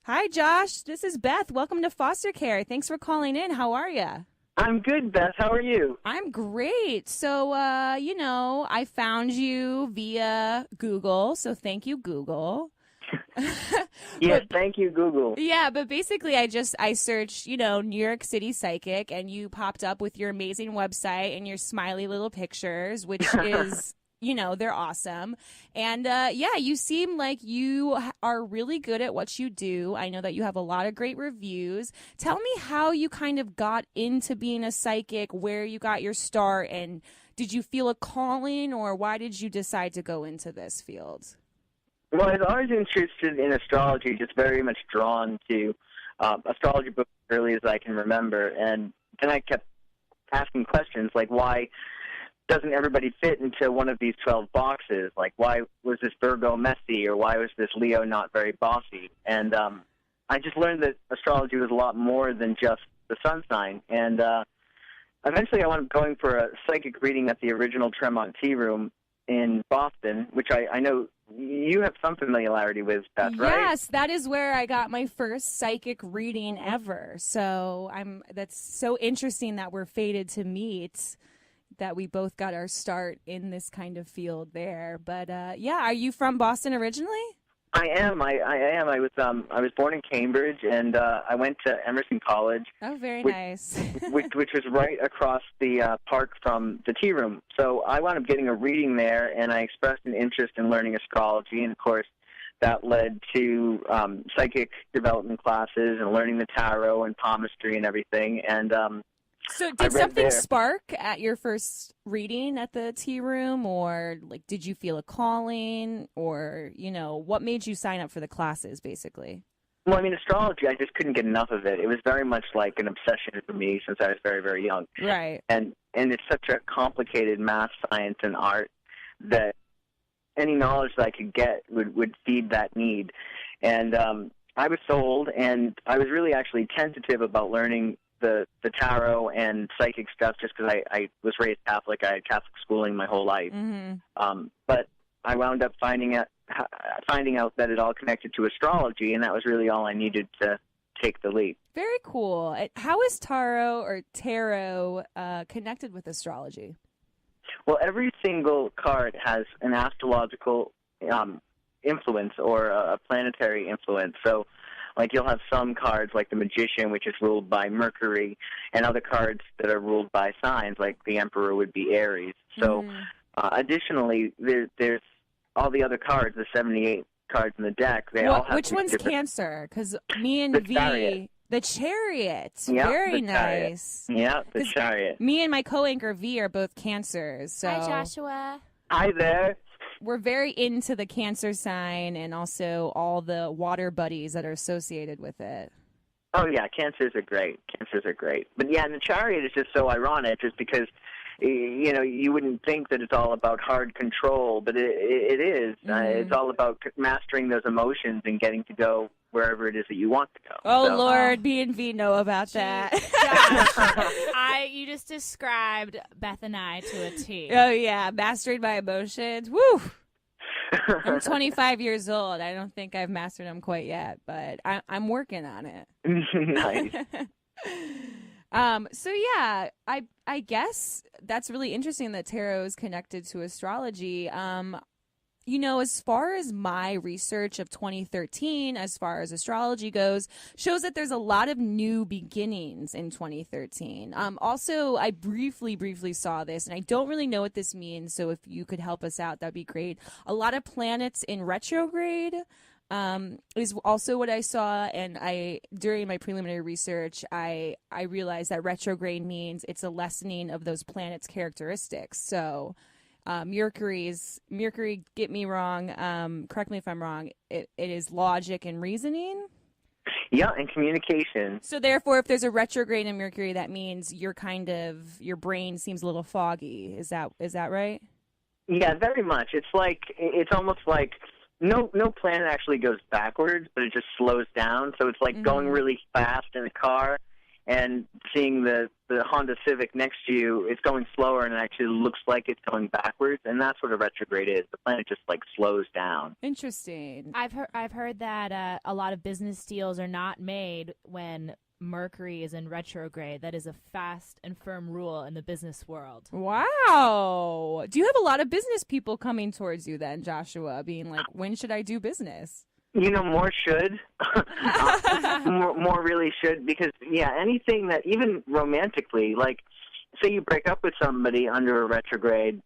Hi, Josh. This is Beth. Welcome to Foster Care. Thanks for calling in. How are you? I'm good, Beth. How are you? I'm great. So, I found you via Google. So thank you, Google. Yes, But thank you, Google. yeah, but basically I searched, New York City Psychic and you popped up with your amazing website and your smiley little pictures, which is, they're awesome. And yeah, you seem like you are really good at what you do. I know that you have a lot of great reviews. Tell me how you kind of got into being a psychic, where you got your start, and did you feel a calling, or why did you decide to go into this field? Well, I was always interested in astrology, just very much drawn to astrology books as early as I can remember. And then I kept asking questions like, why doesn't everybody fit into one of these 12 boxes? Like, why was this Virgo messy, or why was this Leo not very bossy? And I just learned that astrology was a lot more than just the sun sign. And eventually I wound up going for a psychic reading at the original Tremont Tea Room in Boston, which I know you have some familiarity with, Beth, right? Yes, that is where I got my first psychic reading ever. So that's so interesting that we're fated to meet, that we both got our start in this kind of field there. But yeah, are you from Boston originally? I am. I am. I was born in Cambridge, and I went to Emerson College. Oh, very which, nice. which was right across the park from the tea room. So I wound up getting a reading there, and I expressed an interest in learning astrology, and of course that led to psychic development classes and learning the tarot and palmistry and everything. And So I did read something there. spark at your first reading at the tea room, or like did you feel a calling, or what made you sign up for the classes basically? Well, I mean, astrology, I just couldn't get enough of it. It was very much like an obsession for me since I was very, very young. Right. And it's such a complicated math, science, and art that any knowledge that I could get would feed that need. And I was sold, and I was really actually tentative about learning the tarot and psychic stuff just because I was raised Catholic. I had Catholic schooling my whole life. But I wound up finding out that it all connected to astrology, and that was really all I needed to take the leap. Very cool. How is tarot connected with astrology? Well, every single card has an astrological influence or a planetary influence. So, like, you'll have some cards like the Magician, which is ruled by Mercury, and other cards that are ruled by signs, like the Emperor would be Aries. So, additionally, there's all the other cards, the 78 cards in the deck. They all have which one's different... Cancer? Because me and The V, Chariot. the Chariot, Yeah, very the Chariot. nice. Yeah, the 'Cause Chariot. Me and my co-anchor V are both Cancers, so Hi, Joshua. Hi there. we're very into the Cancer sign and also all the water buddies that are associated with it. Oh, yeah, cancers are great. Cancers are great. But, yeah, and the Chariot is just so ironic just because, you wouldn't think that it's all about hard control, but it is. It's all about mastering those emotions and getting to go wherever it is that you want to go. Oh, So, Lord, B and V know about that. Josh, you just described Beth and I to a T. Oh, yeah, mastering my emotions. Woo! I'm 25 years old. I don't think I've mastered them quite yet, but I'm working on it. Nice. So yeah, I guess that's really interesting that tarot is connected to astrology. As far as my research of 2013, as far as astrology goes, shows that there's a lot of new beginnings in 2013. Also, I briefly saw this, and I don't really know what this means, so if you could help us out, that'd be great. A lot of planets in retrograde is also what I saw, and during my preliminary research, I realized that retrograde means it's a lessening of those planets' characteristics. So Mercury, get me wrong, correct me if I'm wrong, it is logic and reasoning. Yeah, and communication. So therefore, if there's a retrograde in Mercury, that means your brain seems a little foggy. Is that right? Yeah, very much. It's almost like no planet actually goes backwards, but it just slows down. So it's like going really fast in a car, and seeing the Honda Civic next to you is going slower and it actually looks like it's going backwards, and that's what a retrograde is. The planet just like slows down. Interesting. I've heard that a lot of business deals are not made when Mercury is in retrograde. That is a fast and firm rule in the business world. Wow. Do you have a lot of business people coming towards you then, Joshua, being like, when should I do business? More should. More really should, because, anything that, even romantically, like, say you break up with somebody under a retrograde,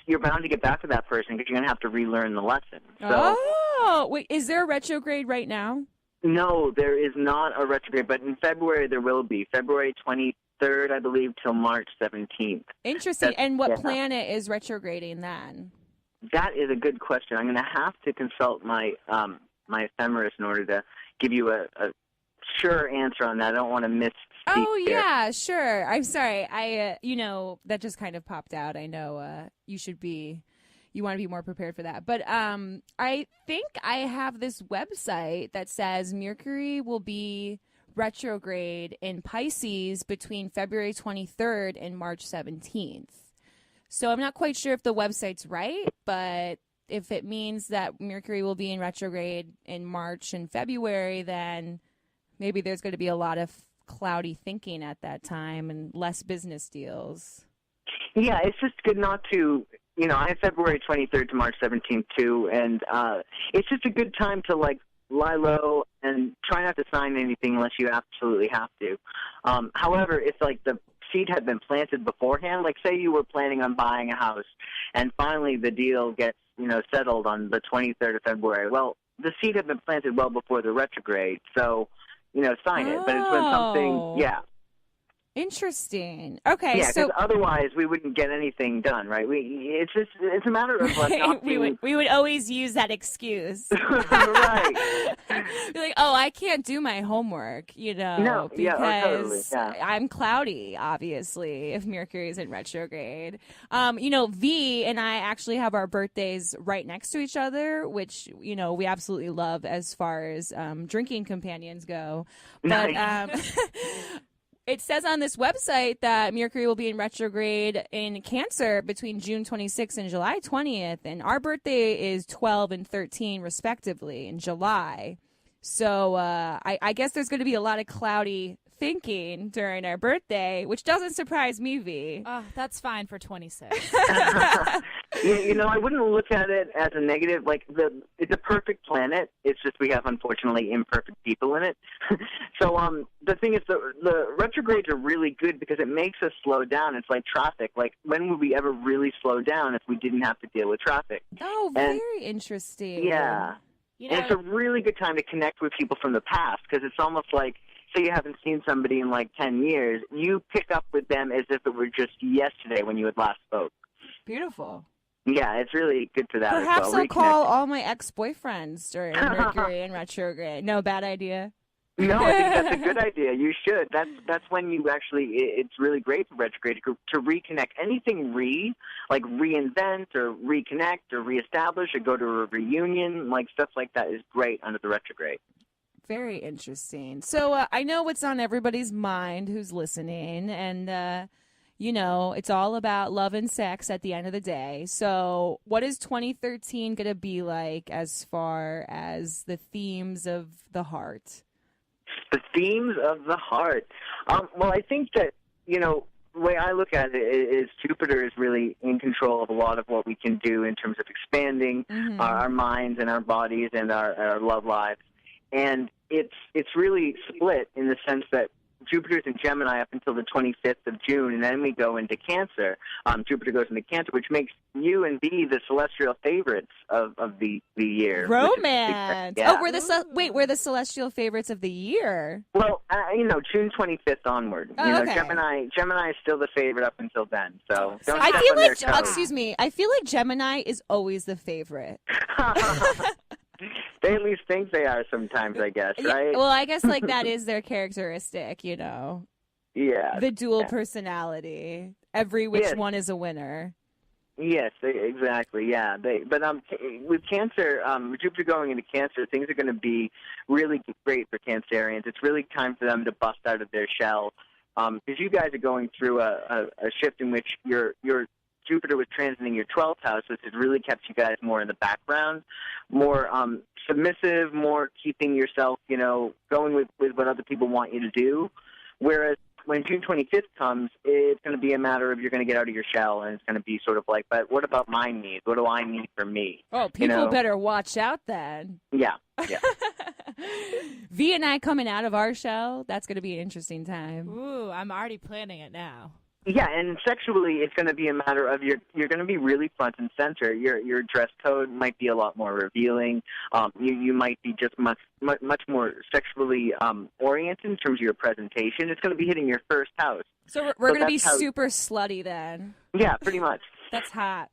you're bound to get back to that person because you're going to have to relearn the lesson. So, wait, is there a retrograde right now? No, there is not a retrograde, but in February there will be. February 23rd, I believe, till March 17th. Interesting. And what planet is retrograding then? That is a good question. I'm going to have to consult my my ephemeris in order to give you a sure answer on that. I don't want to miss. Oh yeah, sure. I'm sorry. I that just kind of popped out. I know you want to be more prepared for that. But I think I have this website that says Mercury will be retrograde in Pisces between February 23rd and March 17th. So I'm not quite sure if the website's right, but if it means that Mercury will be in retrograde in March and February, then maybe there's going to be a lot of cloudy thinking at that time and less business deals. Yeah, it's just good not to, I have February 23rd to March 17th too, and it's just a good time to, like, lie low and try not to sign anything unless you absolutely have to. However, if, like, the seed had been planted beforehand, like say you were planning on buying a house and finally the deal gets, settled on the 23rd of February, well, the seed had been planted well before the retrograde, so, sign it. But it's when something, Interesting. Okay, yeah, so because otherwise we wouldn't get anything done, right? It's a matter of like not being... we would always use that excuse, right? Be like, oh, I can't do my homework, No, because totally, I'm cloudy. Obviously, if Mercury is in retrograde, V and I actually have our birthdays right next to each other, which we absolutely love as far as drinking companions go, but. Nice. It says on this website that Mercury will be in retrograde in Cancer between June 26th and July 20th, and our birthday is 12 and 13, respectively, in July. So I guess there's going to be a lot of cloudy thinking during our birthday, which doesn't surprise me, V. Oh, that's fine for 26. I wouldn't look at it as a negative. Like, it's a perfect planet. It's just we have, unfortunately, imperfect people in it. So the thing is, the retrogrades are really good because it makes us slow down. It's like traffic. Like, when would we ever really slow down if we didn't have to deal with traffic? Oh, very interesting. Yeah. And it's a really good time to connect with people from the past because it's almost like, say you haven't seen somebody in like 10 years, you pick up with them as if it were just yesterday when you had last spoke. Beautiful. Yeah, it's really good for that Perhaps as well. I'll call all my ex-boyfriends during Mercury in retrograde. No, bad idea. No, I think that's a good idea. You should. That's when you actually, it's really great for retrograde to reconnect. Anything like reinvent or reconnect or reestablish or go to a reunion, like stuff like that is great under the retrograde. Very interesting. So I know what's on everybody's mind who's listening, and it's all about love and sex at the end of the day. So what is 2013 going to be like as far as the themes of the heart? The themes of the heart. Well, I think that, the way I look at it is Jupiter is really in control of a lot of what we can do in terms of expanding our minds and our bodies and our love lives. And it's really split in the sense that Jupiter's in Gemini up until the 25th of June, and then we go into Cancer. Jupiter goes into Cancer, which makes you and B the celestial favorites of the year. Romance. Yeah. Oh, we're the celestial favorites of the year. Well, June 25th onward. Okay. Gemini is still the favorite up until then. So don't I step feel on their like, toes. excuse me, I feel like Gemini is always the favorite. They at least think they are sometimes, I guess, right? Yeah, well, I guess like that is their characteristic, Yeah. the dual personality. Every which one is a winner. Yes, exactly. Yeah, with Cancer, Jupiter going into Cancer, things are going to be really great for Cancerians. It's really time for them to bust out of their shell, because you guys are going through a shift in which your Jupiter was transiting your 12th house, which has really kept you guys more in the background, more submissive, more keeping yourself, going with what other people want you to do. Whereas when June 25th comes, it's going to be a matter of you're going to get out of your shell, and it's going to be sort of like, but what about my needs? What do I need from me? Oh, people better watch out then. Yeah. V and I coming out of our shell, that's going to be an interesting time. Ooh, I'm already planning it now. Yeah, and sexually, it's going to be a matter of you're going to be really front and center. Your dress code might be a lot more revealing. You might be just much more sexually oriented in terms of your presentation. It's going to be hitting your first house. So we're going to be super slutty then. Yeah, pretty much. That's hot.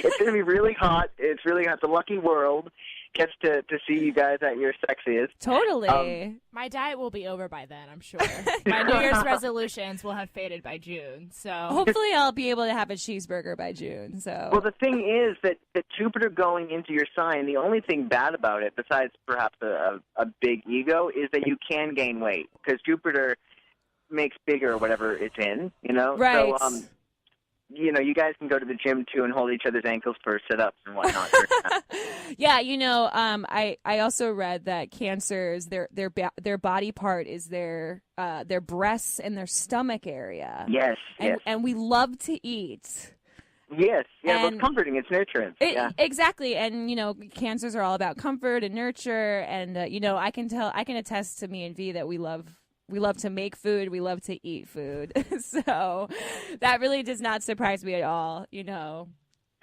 It's going to be really hot. It's really hot. The lucky world gets to see you guys at your sexiest. Totally. My diet will be over by then, I'm sure. My New Year's resolutions will have faded by June. So hopefully I'll be able to have a cheeseburger by June. So well, the thing is that Jupiter going into your sign, the only thing bad about it, besides perhaps a big ego, is that you can gain weight because Jupiter makes bigger whatever it's in, Right. So, you guys can go to the gym too and hold each other's ankles for sit-ups and whatnot. Yeah, I also read that Cancers, their body part is their breasts and their stomach area. Yes, and we love to eat. Yes, yeah, and but comforting, it's nurturance. Exactly, and Cancers are all about comfort and nurture, and I can attest to me and V that we love to make food. We love to eat food. So that really does not surprise me at all,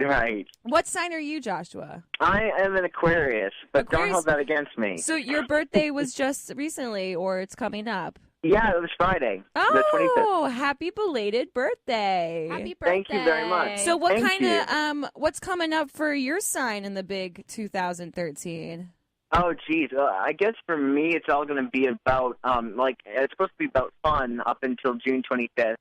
Right. What sign are you, Joshua? I am an Aquarius, but don't hold that against me. So your birthday was just recently, or it's coming up? Yeah, it was Friday. Oh, the 25th. Happy belated birthday. Happy birthday. Thank you very much. So what's coming up for your sign in the big 2013? Oh, geez. I guess for me, it's all going to be about, it's supposed to be about fun up until June 25th,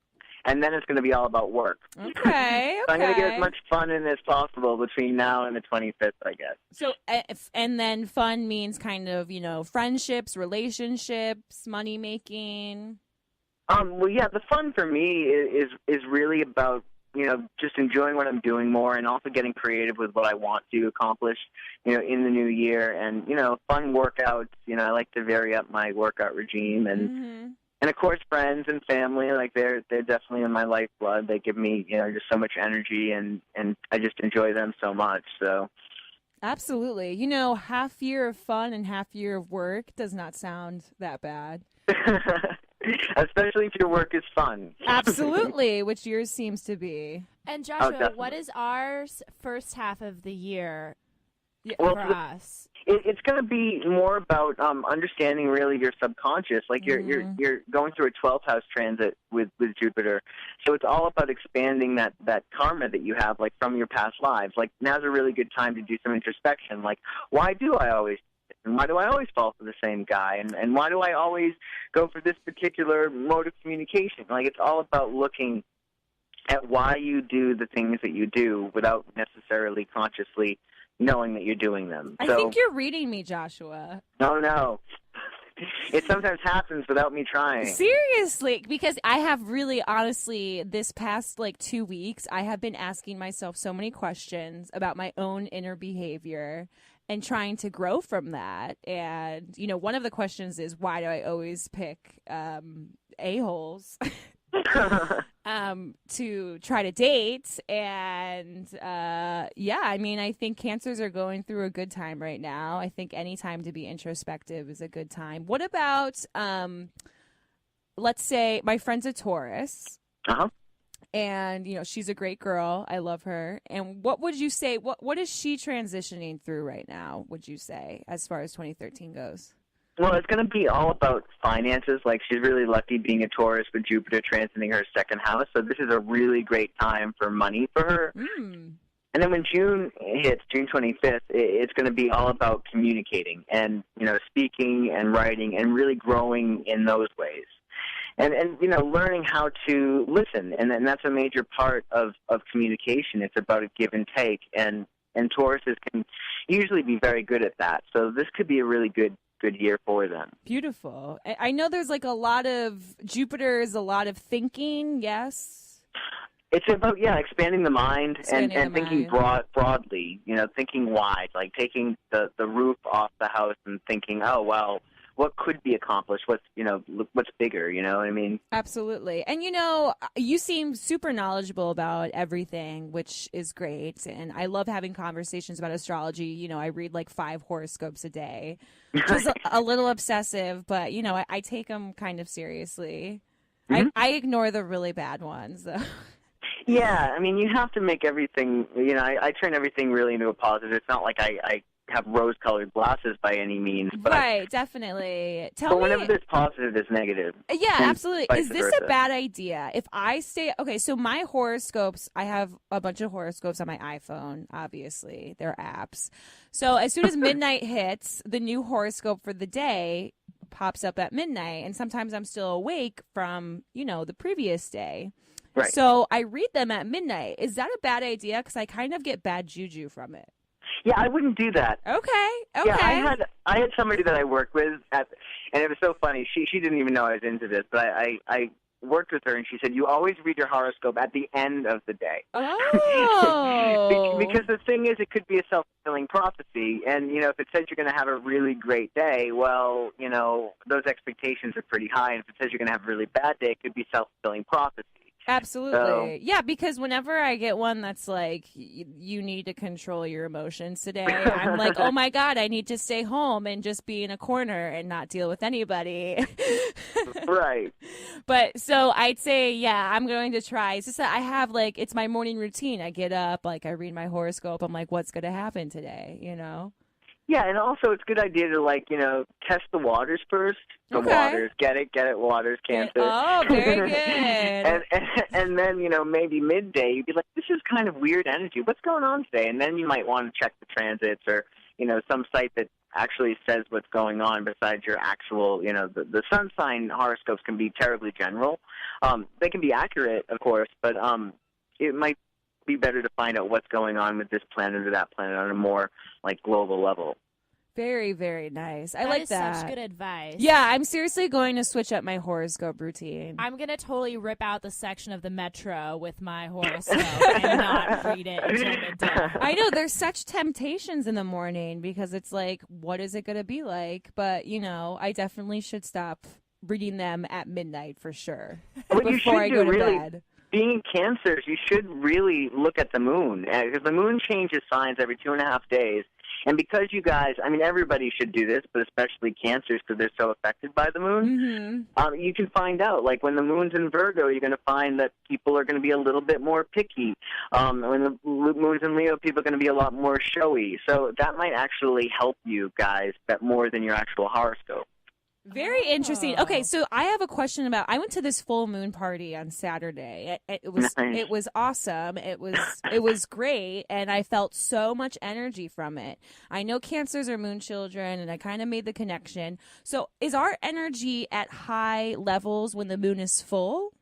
and then it's going to be all about work. Okay. So I'm going to get as much fun in as possible between now and the 25th, I guess. So, and then fun means kind of, friendships, relationships, money making. Well, yeah, the fun for me is really about, just enjoying what I'm doing more and also getting creative with what I want to accomplish, in the new year. And, fun workouts. I like to vary up my workout regime. And, and of course, friends and family, they're definitely in my lifeblood. They give me, just so much energy, and I just enjoy them so much. So. Absolutely. Half year of fun and half year of work does not sound that bad. Especially if your work is fun. Absolutely, which yours seems to be. And Joshua, what is our first half of the year for us? It's going to be more about understanding really your subconscious. You're going through a 12th house transit with Jupiter, so it's all about expanding that karma that you have, from your past lives. Now's a really good time to do some introspection. Why do I always? And why do I always fall for the same guy? And why do I always go for this particular mode of communication? It's all about looking at why you do the things that you do without necessarily consciously knowing that you're doing them. I think you're reading me, Joshua. No. It sometimes happens without me trying. Seriously, because I have really, honestly, this past 2 weeks, I have been asking myself so many questions about my own inner behavior and trying to grow from that. And, one of the questions is, why do I always pick a-holes to try to date? And, I think Cancers are going through a good time right now. I think any time to be introspective is a good time. What about, let's say my friend's a Taurus. Uh-huh. And, she's a great girl. I love her. And what would you say, what is she transitioning through right now, would you say, as far as 2013 goes? Well, it's going to be all about finances. She's really lucky being a Taurus with Jupiter transiting her second house. So this is a really great time for money for her. Mm. And then when June hits, June 25th, it's going to be all about communicating and, speaking and writing and really growing in those ways. and learning how to listen, and that's a major part of communication. It's about a give and take, and Tauruses can usually be very good at that. So this could be a really good year for them. Beautiful. I know there's like a lot of Jupiter is a lot of thinking. Yes. It's about expanding the mind and thinking broadly. Thinking wide, like taking the roof off the house and thinking, oh well, what could be accomplished? What's bigger? You know what I mean? Absolutely. And you seem super knowledgeable about everything, which is great. And I love having conversations about astrology. I read like 5 horoscopes a day, which is a little obsessive, but I take them kind of seriously. Mm-hmm. I ignore the really bad ones, though. Yeah, I mean, you have to make everything. I turn everything really into a positive. It's not like I have rose-colored glasses by any means. But right, definitely. But whenever there's positive, there's negative. Yeah, absolutely. Is this versa. a bad idea? If I stay... Okay, so my horoscopes, I have a bunch of horoscopes on my iPhone, obviously. They're apps. So as soon as midnight hits, the new horoscope for the day pops up at midnight. And sometimes I'm still awake from, the previous day. Right. So I read them at midnight. Is that a bad idea? Because I kind of get bad juju from it. Yeah, I wouldn't do that. Okay. Yeah, I had somebody that I worked with, and it was so funny. She didn't even know I was into this, but I worked with her, and she said, you always read your horoscope at the end of the day. Oh. Because the thing is, it could be a self-fulfilling prophecy, and, if it says you're going to have a really great day, well, those expectations are pretty high, and if it says you're going to have a really bad day, it could be self-fulfilling prophecy. Absolutely. Yeah, because whenever I get one that's like, you need to control your emotions today, I'm like, oh my God, I need to stay home and just be in a corner and not deal with anybody. Right. But so I'd say, yeah, I'm going to try. It's just that I have it's my morning routine. I get up, I read my horoscope. I'm like, what's going to happen today, Yeah, and also it's a good idea to test the waters first. The waters, get it, waters, Cancer. Oh, very good. and then maybe midday you'd be like, this is kind of weird energy. What's going on today? And then you might want to check the transits or some site that actually says what's going on besides your actual the sun sign horoscopes can be terribly general. They can be accurate, of course, but it might be better to find out what's going on with this planet or that planet on a more global level. Very, very nice. I that like is that. Such good advice. Yeah, I'm seriously going to switch up my horoscope routine. I'm going to totally rip out the section of the Metro with my horoscope and not read it until midday. I know, there's such temptations in the morning because it's like, what is it going to be like? But, I definitely should stop reading them at midnight for sure. Before I go to bed. Being Cancers, you should really look at the moon, because the moon changes signs every 2.5 days. And because you guys, everybody should do this, but especially Cancers because they're so affected by the moon, you can find out. When the moon's in Virgo, you're going to find that people are going to be a little bit more picky. When the moon's in Leo, people are going to be a lot more showy. So that might actually help you guys more than your actual horoscope. Very interesting. Okay, so I have a question I went to this full moon party on Saturday. It was Nice. It was awesome. It was great, and I felt so much energy from it. I know Cancers are moon children, and I kind of made the connection. So is our energy at high levels when the moon is full?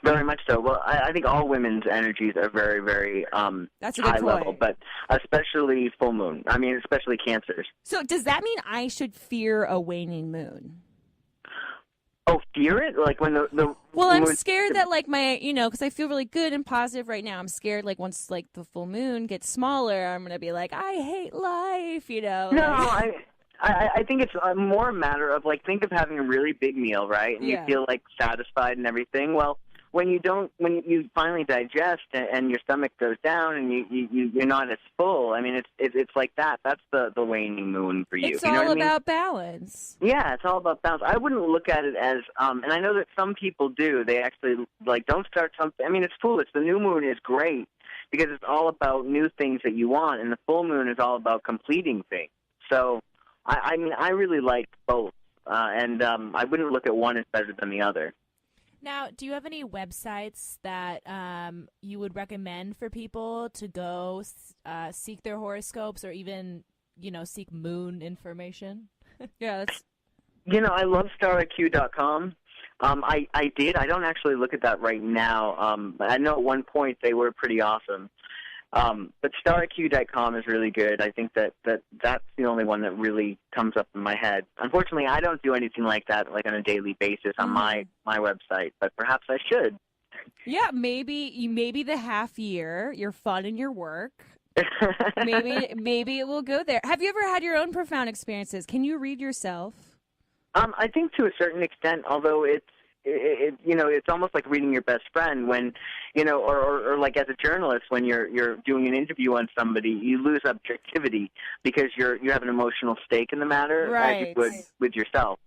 Very much so. Well, I think all women's energies are very, very That's a good high point. level, but especially full moon. Especially Cancers. So does that mean I should fear a waning moon? Oh, fear it? When the Well, I'm moon- scared that my, because I feel really good and positive right now. I'm scared once the full moon gets smaller, I'm going to be like, I hate life, No, I think it's more a matter of think of having a really big meal, right? And Yeah. you feel satisfied and everything. Well, when you finally digest and your stomach goes down and you're not as full. It's like that. That's the waning moon for you. It's You know all what I mean? about balance. Yeah, it's all about balance. I wouldn't look at it as, and I know that some people do. They actually don't start something. It's foolish. The new moon is great because it's all about new things that you want, and the full moon is all about completing things. So, I really like both, and I wouldn't look at one as better than the other. Now, do you have any websites that you would recommend for people to go seek their horoscopes or even, seek moon information? Yeah, that's I love stariq.com. I did. I don't actually look at that right now. But I know at one point they were pretty awesome. But StarIQ.com is really good. I think that's the only one that really comes up in my head. Unfortunately, I don't do anything like that, like on a daily basis on my website. But perhaps I should. Yeah, maybe the half year, your fun and your work. maybe it will go there. Have you ever had your own profound experiences? Can you read yourself? I think to a certain extent, although it's almost like reading your best friend when, or like as a journalist when you're doing an interview on somebody, you lose objectivity because you have an emotional stake in the matter, right, as you would with yourself,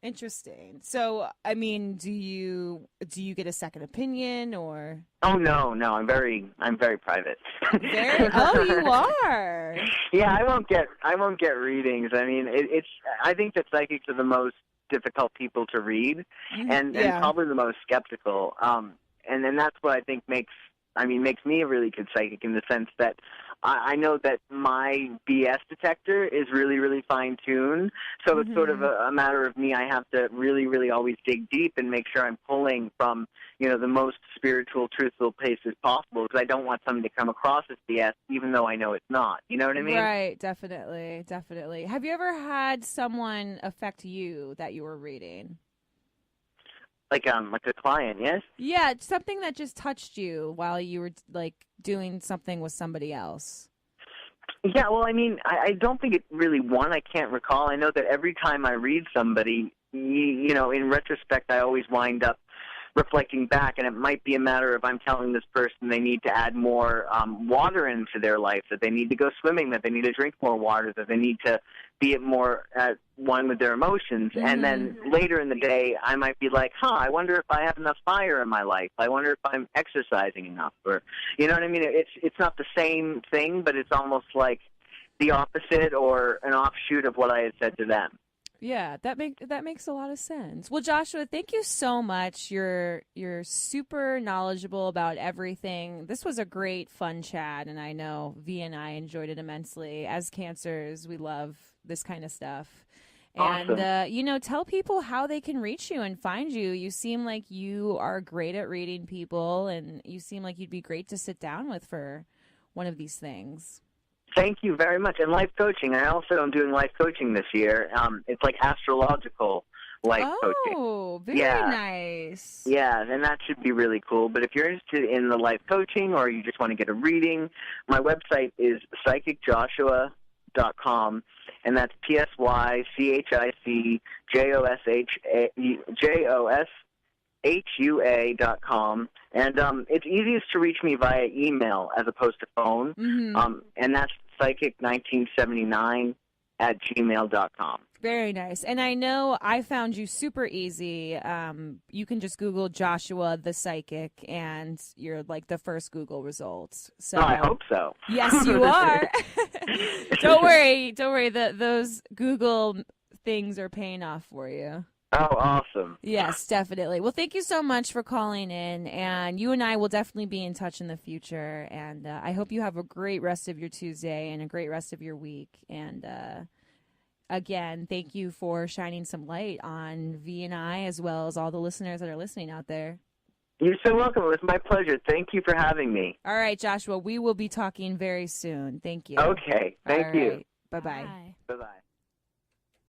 Interesting. So, I mean, do you get a second opinion or? Oh no, I'm very private. Oh, you are. Yeah, I won't get readings. I mean, I think that psychics are the most difficult people to read, and probably the most skeptical. And then that's what I think makes me a really good psychic in the sense that I know that my BS detector is really, really fine-tuned. So it's sort of a matter of me. I have to really, really always dig deep and make sure I'm pulling from, the most spiritual, truthful places possible because I don't want something to come across as BS even though I know it's not. You know what I mean? Right, definitely. Have you ever had someone affect you that you were reading? Like a client, yes? Yeah, something that just touched you while you were like doing something with somebody else. Yeah, well, I mean, I don't think it really won. I can't recall. I know that every time I read somebody, in retrospect, I always wind up reflecting back, and it might be a matter of I'm telling this person they need to add more water into their life, that they need to go swimming, that they need to drink more water, that they need to be more at one with their emotions. And then later in the day, I might be like, I wonder if I have enough fire in my life. I wonder if I'm exercising enough. Or, you know what I mean? It's not the same thing, but it's almost like the opposite or an offshoot of what I had said to them. Yeah, that makes a lot of sense. Well, Joshua, thank you so much. You're super knowledgeable about everything. This was a great, fun chat, and I know V and I enjoyed it immensely. As cancers, we love this kind of stuff. Awesome. And, tell people how they can reach you and find you. You seem like you are great at reading people, and you seem like you'd be great to sit down with for one of these things. Thank you very much. And life coaching. I also am doing life coaching this year. It's like astrological life coaching. Oh, very nice. Yeah, and that should be really cool. But if you're interested in the life coaching or you just want to get a reading, my website is psychicjoshua.com, and that's psychicjoshua.com. And it's easiest to reach me via email as opposed to phone. And that's psychic1979@gmail.com. Very nice. And I know I found you super easy. You can just Google Joshua the Psychic, and you're like the first Google results. So I hope so. Yes, you are. Don't worry. Those Google things are paying off for you. Oh, awesome. Yes, definitely. Well, thank you so much for calling in, and you and I will definitely be in touch in the future, and I hope you have a great rest of your Tuesday and a great rest of your week, and again, thank you for shining some light on V and I as well as all the listeners that are listening out there. You're so welcome. It was my pleasure. Thank you for having me. All right, Joshua, we will be talking very soon. Thank you. Okay. Thank you. Bye-bye. Bye-bye.